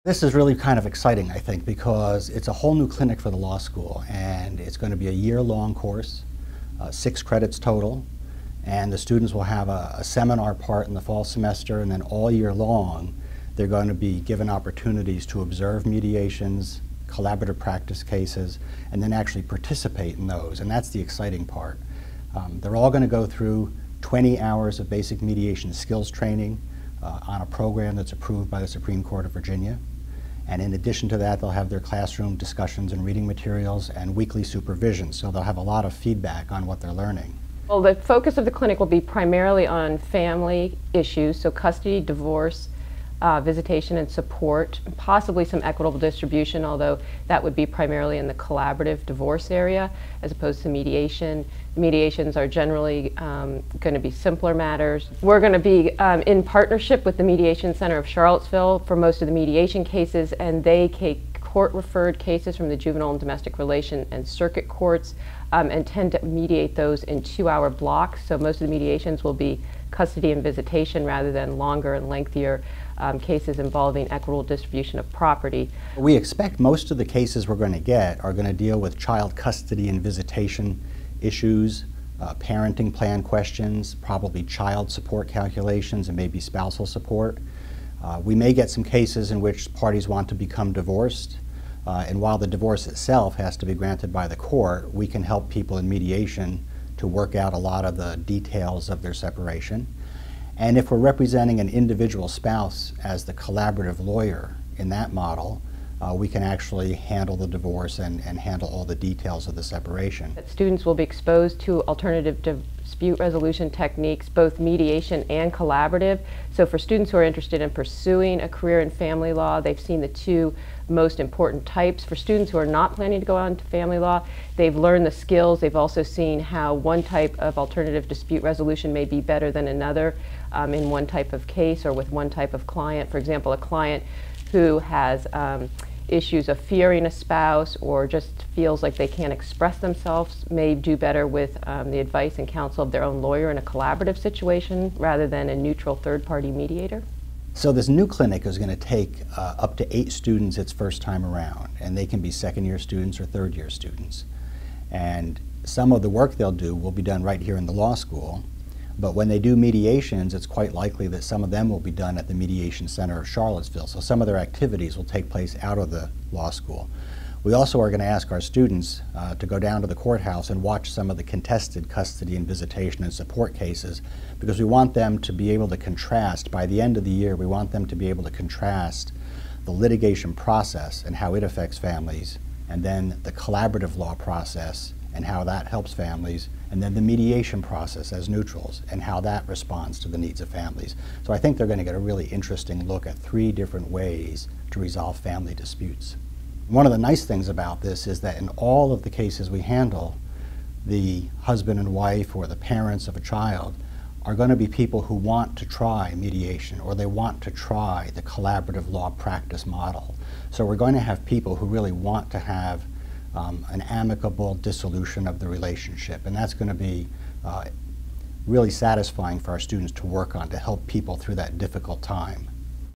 This is really kind of exciting, I think, because it's a whole new clinic for the law school, and it's going to be a year-long course, 6 credits total, and the students will have a seminar part in the fall semester, and then all year long they're going to be given opportunities to observe mediations, collaborative practice cases, and then actually participate in those, and that's the exciting part. They're all going to go through 20 hours of basic mediation skills training on a program that's approved by the Supreme Court of Virginia. And in addition to that, they'll have their classroom discussions and reading materials and weekly supervision, so they'll have a lot of feedback on what they're learning. Well, the focus of the clinic will be primarily on family issues, so custody, divorce, visitation and support, possibly some equitable distribution, although that would be primarily in the collaborative divorce area as opposed to mediation. Mediations are generally going to be simpler matters. We're going to be in partnership with the Mediation Center of Charlottesville for most of the mediation cases, and they take court-referred cases from the juvenile and domestic relation and circuit courts and tend to mediate those in 2-hour blocks. So most of the mediations will be custody and visitation rather than longer and lengthier cases involving equitable distribution of property. We expect most of the cases we're going to get are going to deal with child custody and visitation issues, parenting plan questions, probably child support calculations, and maybe spousal support. We may get some cases in which parties want to become divorced, and while the divorce itself has to be granted by the court, we can help people in mediation to work out a lot of the details of their separation. And if we're representing an individual spouse as the collaborative lawyer in that model, we can actually handle the divorce and handle all the details of the separation. Students will be exposed to alternative dispute resolution techniques, both mediation and collaborative. So for students who are interested in pursuing a career in family law, they've seen the two most important types. For students who are not planning to go on to family law, they've learned the skills. They've also seen how one type of alternative dispute resolution may be better than another in one type of case or with one type of client. For example, a client who has issues of fearing a spouse or just feels like they can't express themselves may do better with the advice and counsel of their own lawyer in a collaborative situation rather than a neutral third-party mediator. So this new clinic is going to take up to 8 students its first time around, and they can be second-year students or third-year students. And some of the work they'll do will be done right here in the law school, but when they do mediations, it's quite likely that some of them will be done at the Mediation Center of Charlottesville. So some of their activities will take place out of the law school. We also are going to ask our students to go down to the courthouse and watch some of the contested custody and visitation and support cases, because we want them to be able to contrast, by the end of the year, we want them to be able to contrast the litigation process and how it affects families, and then the collaborative law process and how that helps families, and then the mediation process as neutrals and how that responds to the needs of families. So I think they're going to get a really interesting look at 3 different ways to resolve family disputes. One of the nice things about this is that in all of the cases we handle, the husband and wife or the parents of a child are going to be people who want to try mediation, or they want to try the collaborative law practice model. So we're going to have people who really want to have an amicable dissolution of the relationship, and that's going to be really satisfying for our students to work on, to help people through that difficult time.